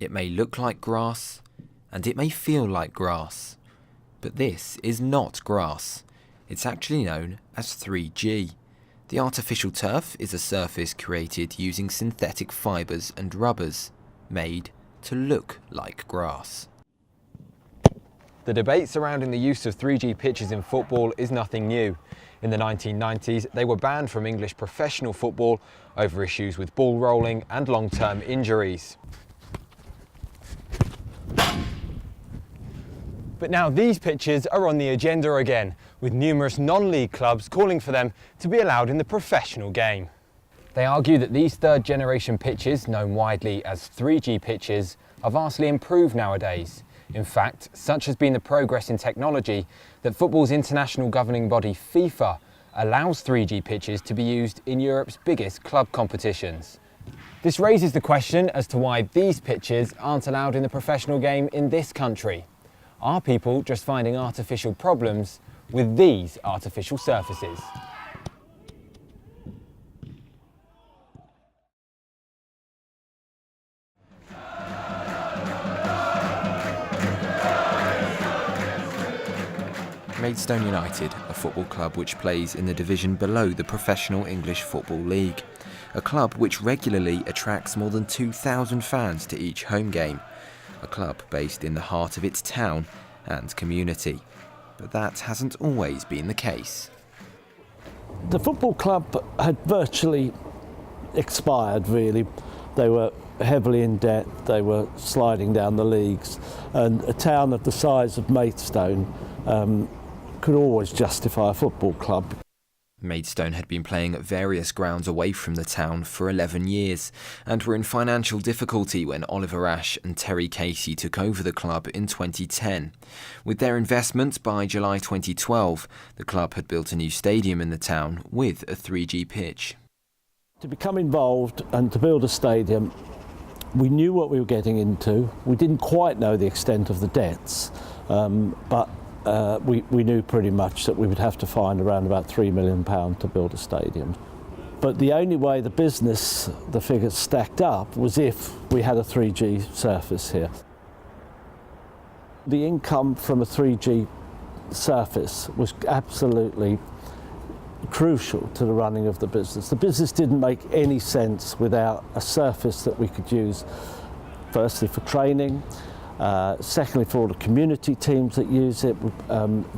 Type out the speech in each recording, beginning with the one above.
It may look like grass, and it may feel like grass, but this is not grass. It's actually known as 3G. The artificial turf is a surface created using synthetic fibres and rubbers, made to look like grass. The debate surrounding the use of 3G pitches in football is nothing new. In the 1990s, they were banned from English professional football over issues with ball rolling and long-term injuries. But now these pitches are on the agenda again, with numerous non-league clubs calling for them to be allowed in the professional game. They argue that these third-generation pitches, known widely as 3G pitches, are vastly improved nowadays. In fact, such has been the progress in technology that football's international governing body FIFA allows 3G pitches to be used in Europe's biggest club competitions. This raises the question as to why these pitches aren't allowed in the professional game in this country. Are people just finding artificial problems with these artificial surfaces? Maidstone United, a football club which plays in the division below the Professional English Football League. A club which regularly attracts more than 2,000 fans to each home game. A club based in the heart of its town and community. But that hasn't always been the case. The football club had virtually expired, really. They were heavily in debt, they were sliding down the leagues, and a town of the size of Maidstone could always justify a football club. Maidstone had been playing at various grounds away from the town for 11 years and were in financial difficulty when Oliver Ashe and Terry Casey took over the club in 2010. With their investment by July 2012, the club had built a new stadium in the town with a 3G pitch. To become involved and to build a stadium, we knew what we were getting into. We didn't quite know the extent of the debts, but we knew pretty much that we would have to find around about £3 million to build a stadium. But the only way the business, the figures stacked up, was if we had a 3G surface here. The income from a 3G surface was absolutely crucial to the running of the business. The business didn't make any sense without a surface that we could use, firstly for training, secondly for all the community teams that use it,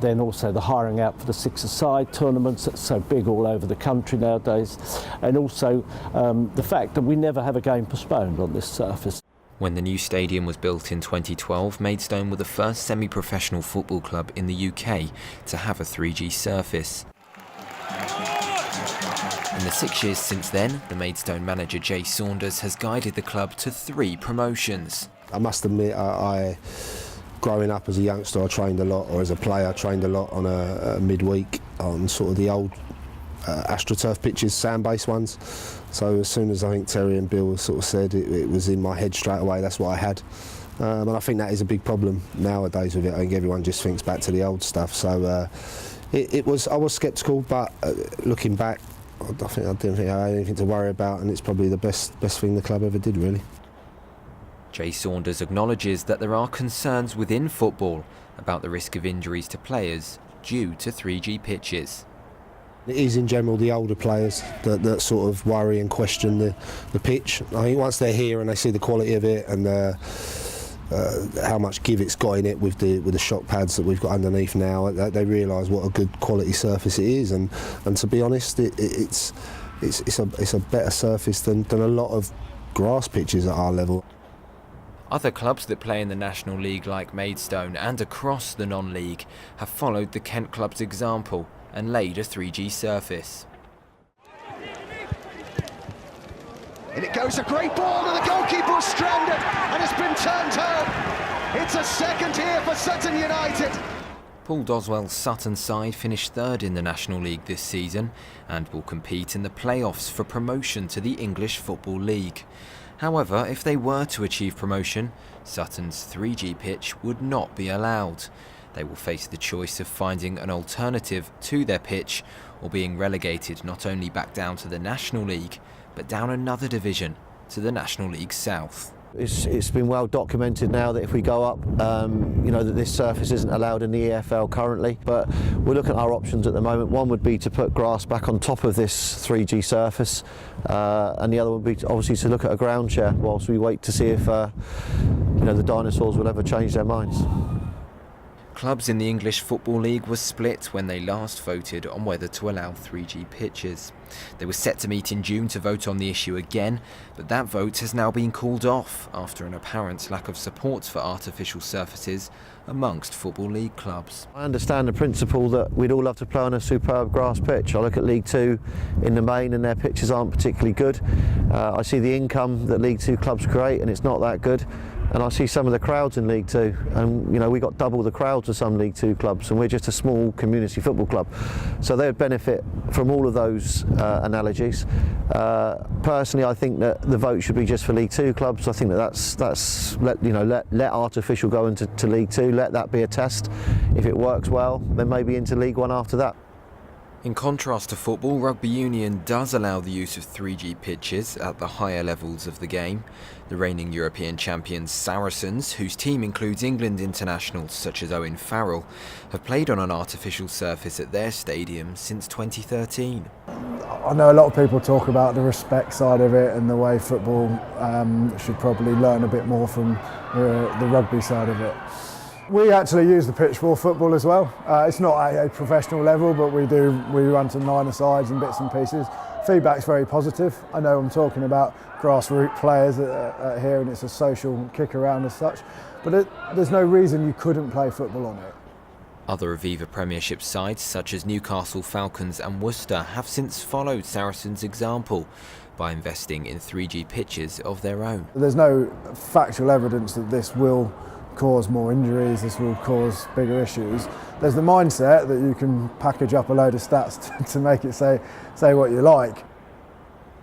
then also the hiring out for the six-a-side tournaments that's so big all over the country nowadays, and also the fact that we never have a game postponed on this surface. When the new stadium was built in 2012, Maidstone were the first semi-professional football club in the UK to have a 3G surface. In the 6 years since then, the Maidstone manager Jay Saunders has guided the club to 3 promotions. I must admit, growing up as a youngster, I trained a lot, or as a player, I trained a lot on a midweek on sort of the old AstroTurf pitches, sand-based ones. So as soon as I think Terry and Bill sort of said it was in my head straight away, that's what I had. And I think that is a big problem nowadays with it. I think everyone just thinks back to the old stuff. So I was sceptical, but looking back, I didn't think I had anything to worry about, and it's probably the best thing the club ever did, really. Jay Saunders acknowledges that there are concerns within football about the risk of injuries to players due to 3G pitches. It is in general the older players that sort of worry and question the pitch. I think once they're here and they see the quality of it and how much give it's got in it with the shock pads that we've got underneath now, they realise what a good quality surface it is, and to be honest, it's a better surface than a lot of grass pitches at our level. Other clubs that play in the National League like Maidstone and across the non-league have followed the Kent club's example and laid a 3G surface. And it goes a great ball and the goalkeeper was stranded and it's been turned home. It's a second here for Sutton United. Paul Doswell's Sutton side finished third in the National League this season and will compete in the playoffs for promotion to the English Football League. However, if they were to achieve promotion, Sutton's 3G pitch would not be allowed. They will face the choice of finding an alternative to their pitch or being relegated not only back down to the National League, but down another division to the National League South. It's been well documented now that if we go up, that this surface isn't allowed in the EFL currently, but we're looking at our options at the moment. One would be to put grass back on top of this 3G surface, and the other would be obviously to look at a ground chair whilst we wait to see if the dinosaurs will ever change their minds. Clubs in the English Football League were split when they last voted on whether to allow 3G pitches. They were set to meet in June to vote on the issue again, but that vote has now been called off after an apparent lack of support for artificial surfaces amongst Football League clubs. I understand the principle that we'd all love to play on a superb grass pitch. I look at League Two in the main and their pitches aren't particularly good. I see the income that League Two clubs create and it's not that good. And I see some of the crowds in League Two, and we got double the crowds of some League Two clubs, and we're just a small community football club. So they would benefit from all of those analogies. Personally, I think that the vote should be just for League Two clubs. I think that's let artificial go into League Two. Let that be a test. If it works well, then maybe into League One after that. In contrast to football, rugby union does allow the use of 3G pitches at the higher levels of the game. The reigning European champions Saracens, whose team includes England internationals such as Owen Farrell, have played on an artificial surface at their stadium since 2013. I know a lot of people talk about the respect side of it and the way football should probably learn a bit more from the rugby side of it. We actually use the pitch for football as well. It's not at a professional level, but we run some nine-a-sides and bits and pieces. Feedback's very positive. I know I'm talking about grassroots players here, and it's a social kick around as such, but there's no reason you couldn't play football on it. Other Aviva Premiership sides, such as Newcastle Falcons and Worcester, have since followed Saracens' example by investing in 3G pitches of their own. There's no factual evidence that this will cause more injuries, this will cause bigger issues. There's the mindset that you can package up a load of stats to make it say what you like.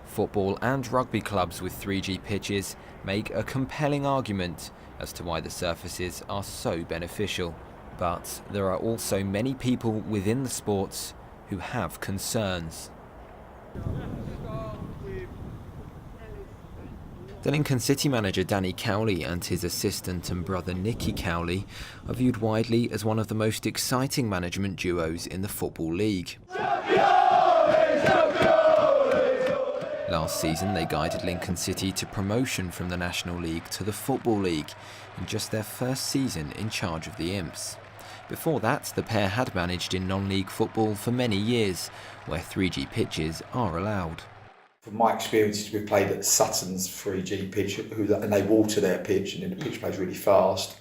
Football and rugby clubs with 3G pitches make a compelling argument as to why the surfaces are so beneficial. But there are also many people within the sports who have concerns. The Lincoln City manager Danny Cowley and his assistant and brother Nicky Cowley are viewed widely as one of the most exciting management duos in the Football League. Last season they guided Lincoln City to promotion from the National League to the Football League in just their first season in charge of the Imps. Before that, the pair had managed in non-league football for many years, where 3G pitches are allowed. From my experiences, we played at Sutton's 3G pitch, and they water their pitch, and then the pitch plays really fast.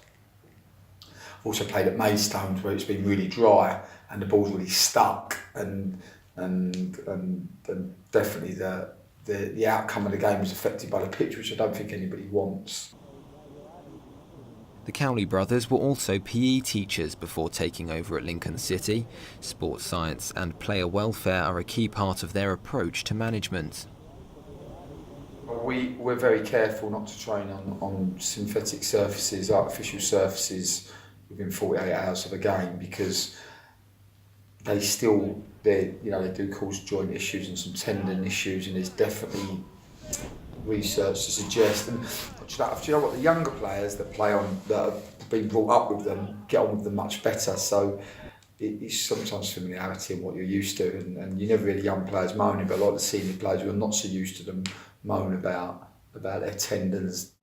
Also played at Maidstones, where it's been really dry and the ball's really stuck, and definitely the outcome of the game was affected by the pitch, which I don't think anybody wants. The Cowley brothers were also PE teachers before taking over at Lincoln City. Sports science and player welfare are a key part of their approach to management. We're very careful not to train on synthetic surfaces, artificial surfaces within 48 hours of a game, because they do cause joint issues and some tendon issues, and there's definitely research to suggest. And do you know what, the younger players that play on, that have been brought up with them, get on with them much better. So it's sometimes familiarity and what you're used to, and you never really young players moaning, but a lot of the senior players who are not so used to them moan about their tendons.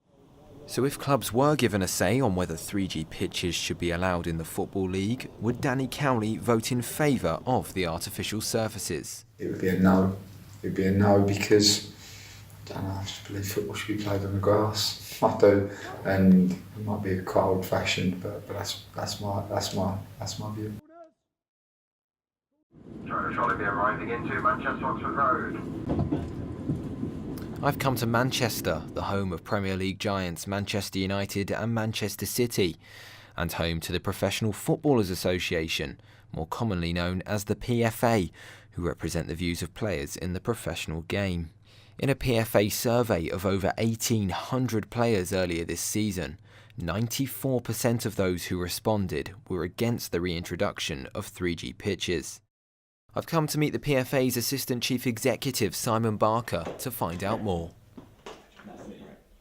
So if clubs were given a say on whether 3G pitches should be allowed in the Football League, would Danny Cowley vote in favour of the artificial surfaces? It would be a no. It would be a no, because I don't know, I just believe football should be played on the grass. I do, and it might be quite old-fashioned, but that's my view. Shall be arriving into Manchester Oxford Road. I've come to Manchester, the home of Premier League giants Manchester United and Manchester City, and home to the Professional Footballers Association, more commonly known as the PFA, who represent the views of players in the professional game. In a PFA survey of over 1,800 players earlier this season, 94% of those who responded were against the reintroduction of 3G pitches. I've come to meet the PFA's Assistant Chief Executive Simon Barker to find out more.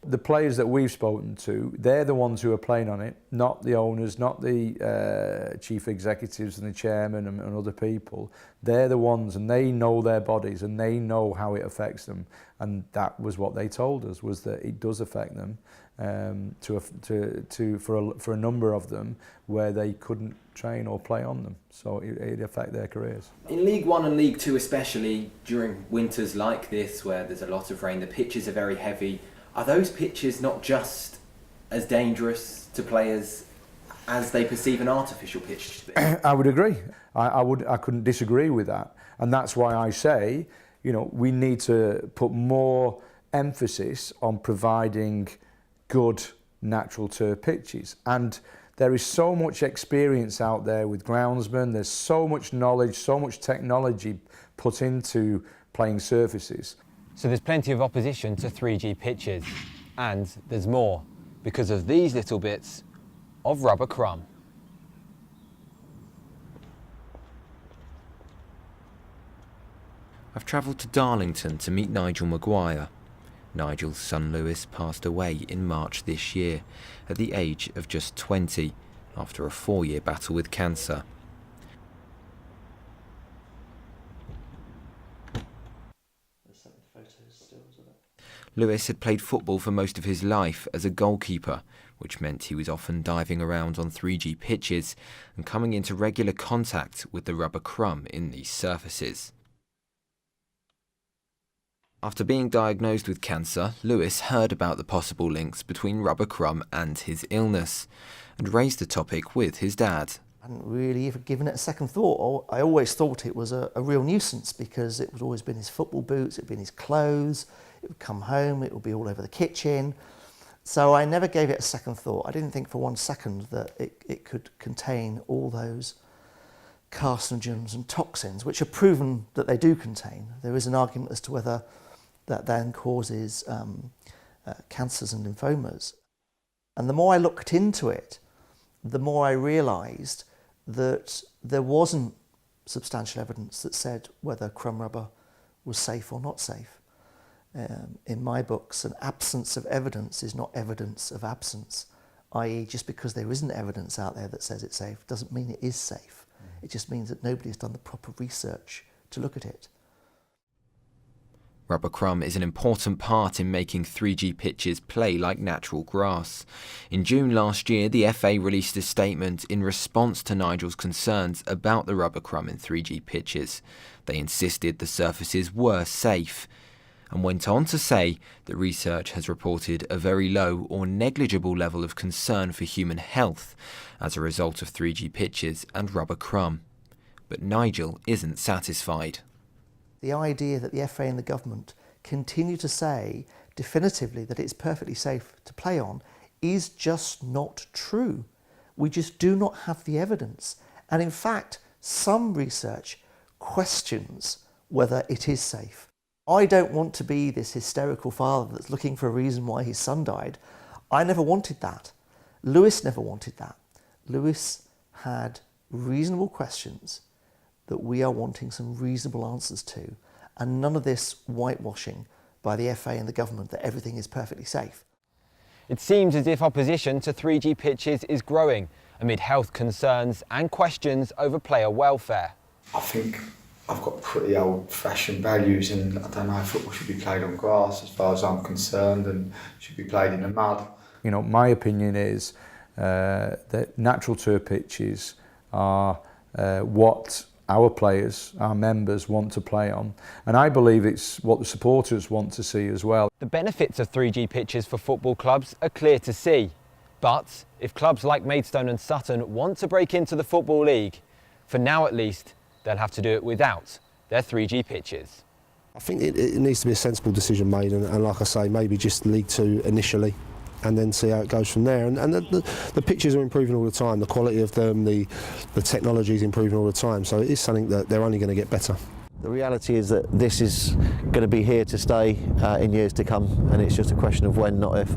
The players that we've spoken to, they're the ones who are playing on it, not the owners, not the chief executives and the chairman and other people. They're the ones, and they know their bodies and they know how it affects them. And that was what they told us, was that it does affect them for a number of them where they couldn't train or play on them. So it affected their careers. In League One and League Two especially, during winters like this where there's a lot of rain, the pitches are very heavy. Are those pitches not just as dangerous to players as they perceive an artificial pitch to be? I would agree. I couldn't disagree with that. And that's why I say, you know, we need to put more emphasis on providing good natural turf pitches. And there is so much experience out there with groundsmen, there's so much knowledge, so much technology put into playing surfaces. So there's plenty of opposition to 3G pitches, and there's more because of these little bits of rubber crumb. I've travelled to Darlington to meet Nigel Maguire. Nigel's son Lewis passed away in March this year at the age of just 20 after a 4-year battle with cancer. Lewis had played football for most of his life as a goalkeeper, which meant he was often diving around on 3G pitches and coming into regular contact with the rubber crumb in these surfaces. After being diagnosed with cancer, Lewis heard about the possible links between rubber crumb and his illness and raised the topic with his dad. I hadn't really even given it a second thought. I always thought it was a real nuisance because it would always been his football boots, it would been his clothes, it would come home, it would be all over the kitchen. So I never gave it a second thought. I didn't think for 1 second that it could contain all those carcinogens and toxins, which are proven that they do contain. There is an argument as to whether that then causes cancers and lymphomas. And the more I looked into it, the more I realised that there wasn't substantial evidence that said whether crumb rubber was safe or not safe. In my books, an absence of evidence is not evidence of absence, i.e. just because there isn't evidence out there that says it's safe doesn't mean it is safe. It just means that nobody has done the proper research to look at it. Rubber crumb is an important part in making 3G pitches play like natural grass. In June last year, the FA released a statement in response to Nigel's concerns about the rubber crumb in 3G pitches. They insisted the surfaces were safe, and went on to say that research has reported a very low or negligible level of concern for human health as a result of 3G pitches and rubber crumb. But Nigel isn't satisfied. The idea that the FA and the government continue to say definitively that it's perfectly safe to play on is just not true. We just do not have the evidence. And in fact, some research questions whether it is safe. I don't want to be this hysterical father that's looking for a reason why his son died. I never wanted that. Lewis never wanted that. Lewis had reasonable questions that we are wanting some reasonable answers to, and none of this whitewashing by the FA and the government that everything is perfectly safe. It seems as if opposition to 3G pitches is growing amid health concerns and questions over player welfare. I think I've got pretty old-fashioned values, and I don't know if football should be played on grass as far as I'm concerned, and should be played in the mud. You know, my opinion is that natural turf pitches are what our players, our members want to play on, and I believe it's what the supporters want to see as well. The benefits of 3G pitches for football clubs are clear to see, but if clubs like Maidstone and Sutton want to break into the Football League, for now at least, they'll have to do it without their 3G pitches. I think it needs to be a sensible decision made, and like I say, maybe just League Two initially, and then see how it goes from there. And the pitches are improving all the time, the quality of them, the technology is improving all the time, so it is something that they're only going to get better. The reality is that this is going to be here to stay in years to come, and it's just a question of when, not if.